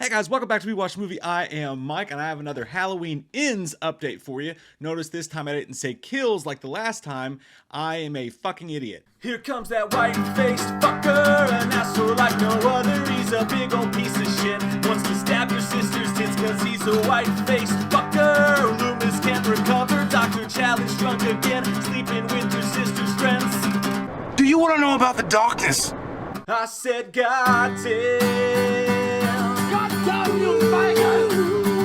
Hey guys, welcome back to We Watch Movie. I am Mike, and I have another Halloween Ends update for you. Notice this time I didn't say kills like the last time. I am a fucking idiot. Here comes that white-faced fucker, an asshole like no other. He's a big old piece of shit. Wants to stab your sister's tits cause he's a white-faced fucker. Loomis can't recover. Dr. Challenge drunk again, sleeping with your sister's friends. Do you want to know about the darkness? I said, goddamn.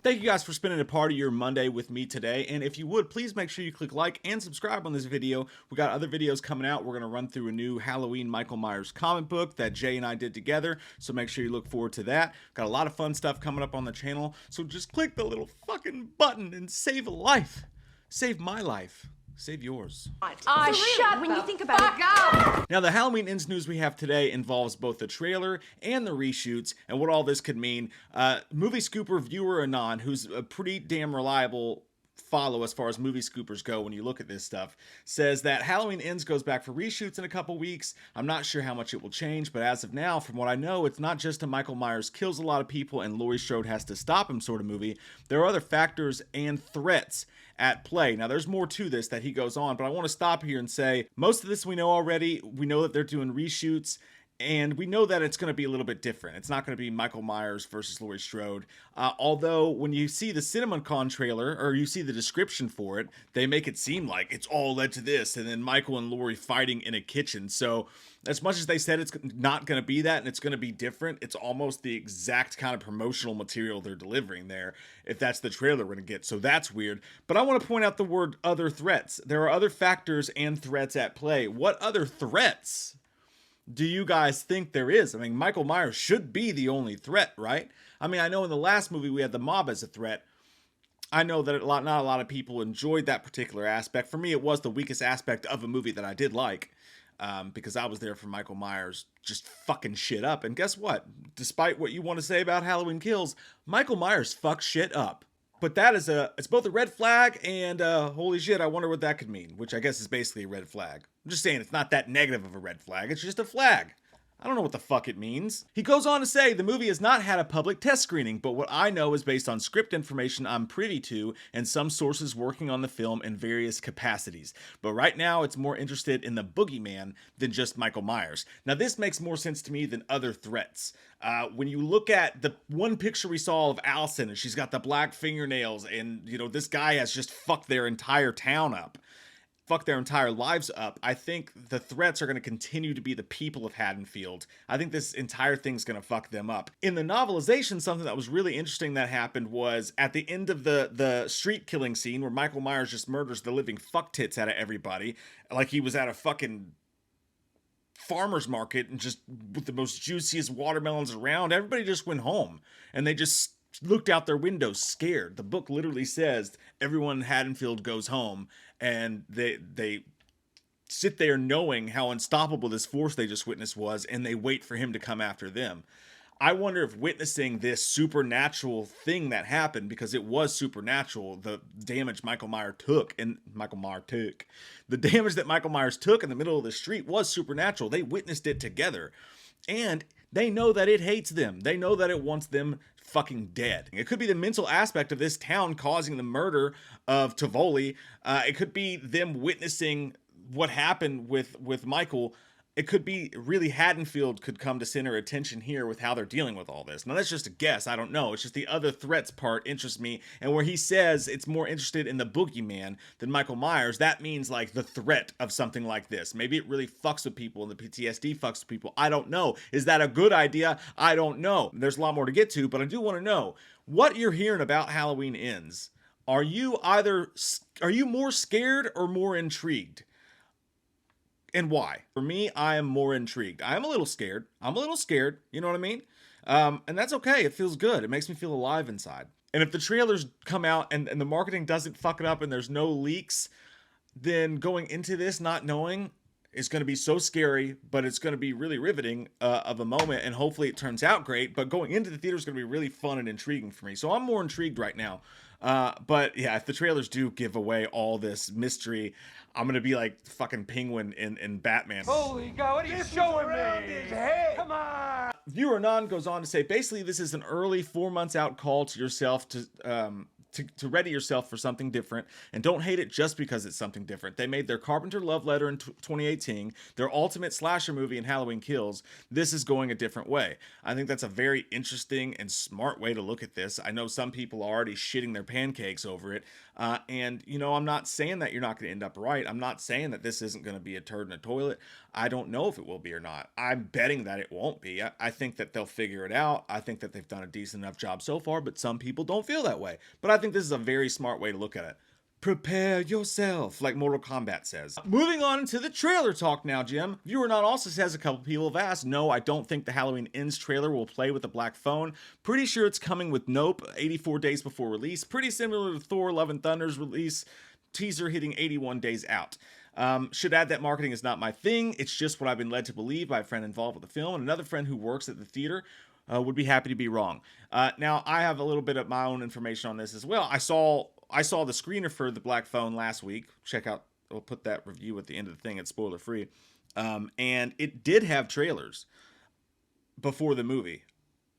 Thank you guys for spending a part of your Monday with me today, and if you would, please make sure you click like and subscribe on this video. We got other videos coming out. We're going to run through a new Halloween Michael Myers comic book that Jay and I did together, so make sure you look forward to that. Got a lot of fun stuff coming up on the channel, so just click the little fucking button and save a life. Save my life. Save yours. Shut when you think about it. Now, the Halloween Ends news we have today involves both the trailer and the reshoots, and what all this could mean. Movie Scooper viewer Anon, who's a pretty damn reliable follow as far as movie scoopers go when you look at this stuff, says that Halloween Ends goes back for reshoots in a couple weeks. I'm not sure how much it will change, but as of now, from what I know, it's not just a Michael Myers kills a lot of people and Laurie Strode has to stop him sort of movie. There are other factors and threats at play. Now, there's more to this that he goes on, but I want to stop here and say most of this we know already. We know that they're doing reshoots, and we know that it's going to be a little bit different. It's not going to be Michael Myers versus Laurie Strode. Although, when you see the CinemaCon trailer, or you see the description for it, they make it seem like it's all led to this, and then Michael and Laurie fighting in a kitchen. So, as much as they said it's not going to be that, and it's going to be different, it's almost the exact kind of promotional material they're delivering there, if that's the trailer we're going to get. So that's weird. But I want to point out the word other threats. There are other factors and threats at play. What other threats do you guys think there is? I mean, Michael Myers should be the only threat, right? I mean, I know in the last movie we had the mob as a threat. I know that not a lot of people enjoyed that particular aspect. For me, it was the weakest aspect of a movie that I did like, because I was there for Michael Myers just fucking shit up. And guess what? Despite what you want to say about Halloween Kills, Michael Myers fucks shit up. But that is it's both a red flag and holy shit, I wonder what that could mean, which I guess is basically a red flag. I'm just saying it's not that negative of a red flag, it's just a flag. I don't know what the fuck it means. He goes on to say the movie has not had a public test screening, but what I know is based on script information I'm privy to and some sources working on the film in various capacities. But right now it's more interested in the boogeyman than just Michael Myers. Now this makes more sense to me than other threats. When you look at the one picture we saw of Allison and she's got the black fingernails and, you know, this guy has just fucked their entire town up. Fuck their entire lives up. I think the threats are going to continue to be the people of Haddonfield. I think this entire thing's going to fuck them up. In the novelization, something that was really interesting that happened was at the end of the street killing scene where Michael Myers just murders the living fuck tits out of everybody, like he was at a fucking farmer's market and just with the most juiciest watermelons around. Everybody just went home and they just looked out their windows scared. The book literally says everyone in Haddonfield goes home and they sit there knowing how unstoppable this force they just witnessed was, and they wait for him to come after them. I wonder if witnessing this supernatural thing that happened, because it was supernatural, the damage the damage that Michael Myers took in the middle of the street was supernatural. They witnessed it together. And they know that it hates them. They know that it wants them fucking dead. It could be the mental aspect of this town causing the murder of Tivoli. It could be them witnessing what happened with Michael. It could be really Haddonfield could come to center attention here with how they're dealing with all this. Now that's just a guess. I don't know. It's just the other threats part interests me. And where he says it's more interested in the boogeyman than Michael Myers, that means like the threat of something like this. Maybe it really fucks with people and the PTSD fucks with people. I don't know. Is that a good idea? I don't know. There's a lot more to get to, but I do want to know what you're hearing about Halloween Ends. Are you more scared or more intrigued? And why? For me, I am more intrigued. I am a little scared. You know what I mean? And that's okay. It feels good. It makes me feel alive inside. And if the trailers come out and the marketing doesn't fuck it up and there's no leaks, then going into this not knowing is going to be so scary, but it's going to be really riveting of a moment, and hopefully it turns out great. But going into the theater is going to be really fun and intriguing for me. So I'm more intrigued right now. But yeah, if the trailers do give away all this mystery, I'm going to be like fucking Penguin in Batman. Holy God, what are you showing me? Come on! Viewer Anon goes on to say, basically, this is an early 4 months out call to yourself to ready yourself for something different, and don't hate it just because it's something different. They made their Carpenter love letter in 2018, their ultimate slasher movie in Halloween Kills. This is going a different way. I think that's a very interesting and smart way to look at this. I know some people are already shitting their pancakes over it, and you know, I'm not saying that you're not going to end up right. I'm not saying that this isn't going to be a turd in a toilet. I don't know if it will be or not. I'm betting that it won't be. I think that they'll figure it out. I think that they've done a decent enough job so far, but some people don't feel that way. But I think this is a very smart way to look at it. Prepare yourself, like Mortal Kombat says. Moving on to the trailer talk now, Jim. Viewer Not also says a couple people have asked, no, I don't think the Halloween Ends trailer will play with the Black Phone. Pretty sure it's coming with Nope, 84 days before release. Pretty similar to Thor Love and Thunder's release. Teaser hitting 81 days out. Should add that marketing is not my thing. It's just what I've been led to believe by a friend involved with the film and another friend who works at the theater. Would be happy to be wrong. Now, I have a little bit of my own information on this as well. I saw the screener for the Black Phone last week. Check out, we'll put that review at the end of the thing. It's spoiler free. And it did have trailers before the movie.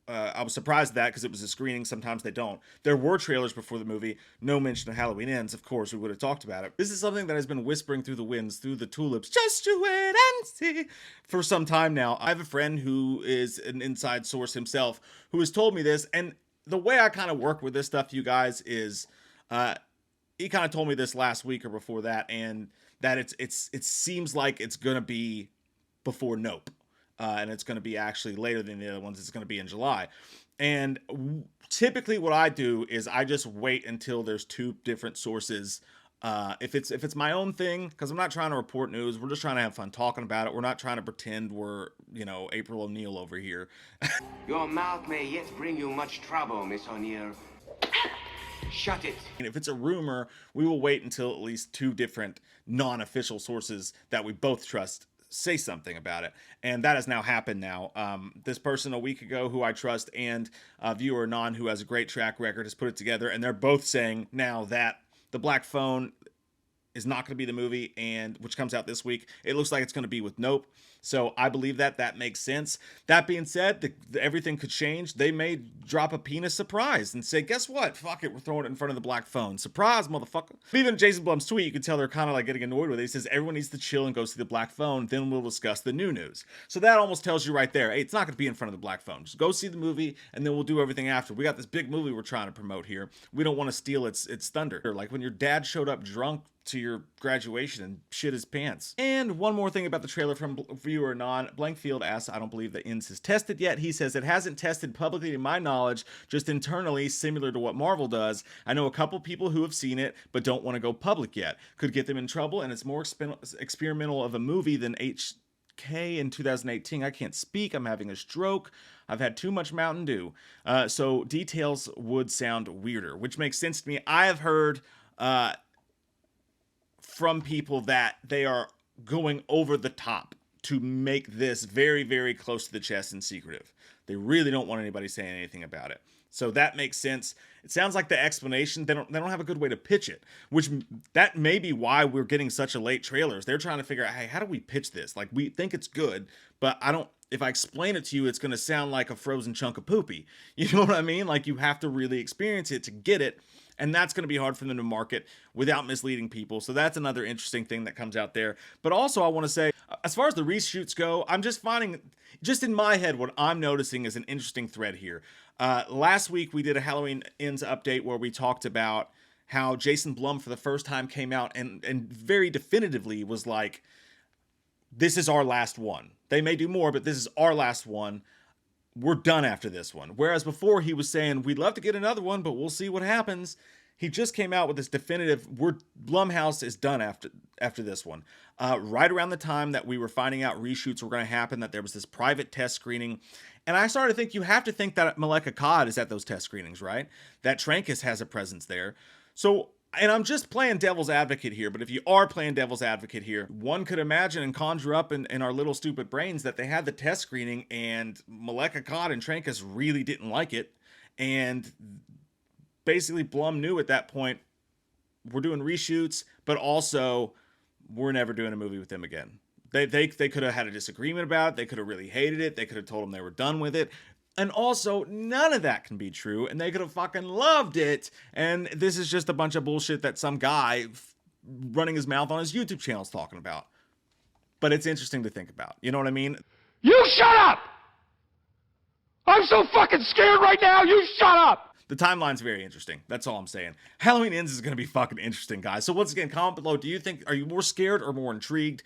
I was surprised at that because it was a screening. Sometimes they don't. There were trailers before the movie. No mention of Halloween Ends. Of course, we would have talked about it. This is something that has been whispering through the winds, through the tulips, just you wait and see, for some time now. I have a friend who is an inside source himself who has told me this. And the way I kind of work with this stuff, you guys, is he kind of told me this last week or before that, and that it seems like it's going to be before Nope. And it's going to be actually later than the other ones. It's going to be in July. And typically what I do is I just wait until there's two different sources. If it's my own thing, because I'm not trying to report news. We're just trying to have fun talking about it. We're not trying to pretend we're, April O'Neil over here. Your mouth may yet bring you much trouble, Miss O'Neil. Shut it. And if it's a rumor, we will wait until at least two different non-official sources that we both trust say something about it. And that has now happened now. This person a week ago who I trust, and Viewer Anon, who has a great track record, has put it together, and they're both saying now that the Black Phone is not going to be the movie, and which comes out this week. It looks like it's going to be with Nope. So I believe that makes sense. That being said, everything could change. They may drop a penis surprise and say, guess what? Fuck it, we're throwing it in front of the Black Phone. Surprise, motherfucker. Even Jason Blum's tweet, you can tell they're kind of like getting annoyed with it. He says, everyone needs to chill and go see the Black Phone. Then we'll discuss the new news. So that almost tells you right there, hey, it's not going to be in front of the Black Phone. Just go see the movie, and then we'll do everything after. We got this big movie we're trying to promote here. We don't want to steal its thunder. Like when your dad showed up drunk to your graduation and shit his pants. And one more thing about the trailer from Viewer Anon. Blankfield asks, I don't believe the Ends is tested yet. He says it hasn't tested publicly to my knowledge, just internally, similar to what Marvel does. I know a couple people who have seen it, but don't want to go public yet. Could get them in trouble, and it's more experimental of a movie than HK in 2018. I can't speak. I'm having a stroke. I've had too much Mountain Dew. So details would sound weirder, which makes sense to me. I have heard from people that they are going over the top to make this very, very close to the chest and secretive. They really don't want anybody saying anything about it. So that makes sense. It sounds like the explanation, they don't have a good way to pitch it, which that may be why we're getting such a late trailers. They're trying to figure out, hey, how do we pitch this? Like, we think it's good, but if I explain it to you, it's going to sound like a frozen chunk of poopy. You know what I mean? Like, you have to really experience it to get it. And that's going to be hard for them to market without misleading people. So that's another interesting thing that comes out there. But also I want to say, as far as the reshoots go, I'm just finding, just in my head, what I'm noticing is an interesting thread here. Last week we did a Halloween Ends update where we talked about how Jason Blum for the first time came out and very definitively was like, this is our last one. They may do more, but this is our last one. We're done after this one. Whereas before he was saying, we'd love to get another one, but we'll see what happens. He just came out with this definitive, Blumhouse is done after this one. Right around the time that we were finding out reshoots were going to happen, that there was this private test screening. And I started to think, you have to think that Maleka Cod is at those test screenings, right? That Trancas has a presence there. So, and I'm just playing devil's advocate here, but if you are playing devil's advocate here, one could imagine and conjure up in our little stupid brains that they had the test screening and Maleka Cod and Trancas really didn't like it. And basically Blum knew at that point, we're doing reshoots, but also we're never doing a movie with them again. They could have had a disagreement about it. They could have really hated it. They could have told him they were done with it. And also, none of that can be true, and they could have fucking loved it. And this is just a bunch of bullshit that some guy running his mouth on his YouTube channel is talking about. But it's interesting to think about. You know what I mean? You shut up! I'm so fucking scared right now, you shut up! The timeline's very interesting. That's all I'm saying. Halloween Ends is going to be fucking interesting, guys. So once again, comment below. Are you more scared or more intrigued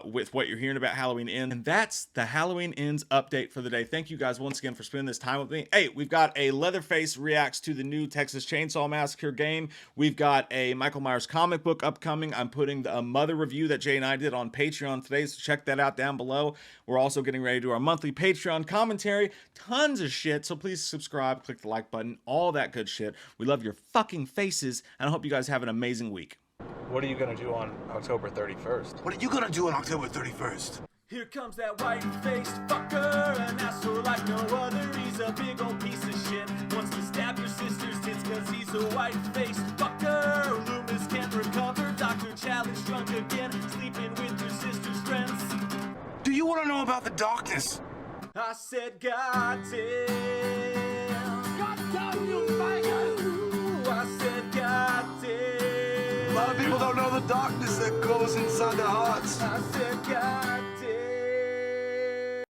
with what you're hearing about Halloween Ends? And that's the Halloween Ends update for the day. Thank you guys once again for spending this time with me. Hey, we've got a Leatherface reacts to the new Texas Chainsaw Massacre game. We've got a Michael Myers comic book upcoming. I'm putting a Mother review that Jay and I did on Patreon today, so check that out down below. We're also getting ready to do our monthly Patreon commentary. Tons of shit, so please subscribe, click the like button, all that good shit. We love your fucking faces, and I hope you guys have an amazing week. What are you gonna do on October 31st? What are you gonna do on October 31st? Here comes that white-faced fucker, an asshole like no other. He's a big old piece of shit. Wants to stab your sister's tits cause he's a white-faced fucker. Loomis can't recover. Dr. Challenge drunk again, sleeping with your sister's friends. Do you want to know about the darkness? I said, God damn. God damn you, faggot! Ooh, I said, God damn. A lot of people don't know the darkness that goes inside their hearts. I said, God damn.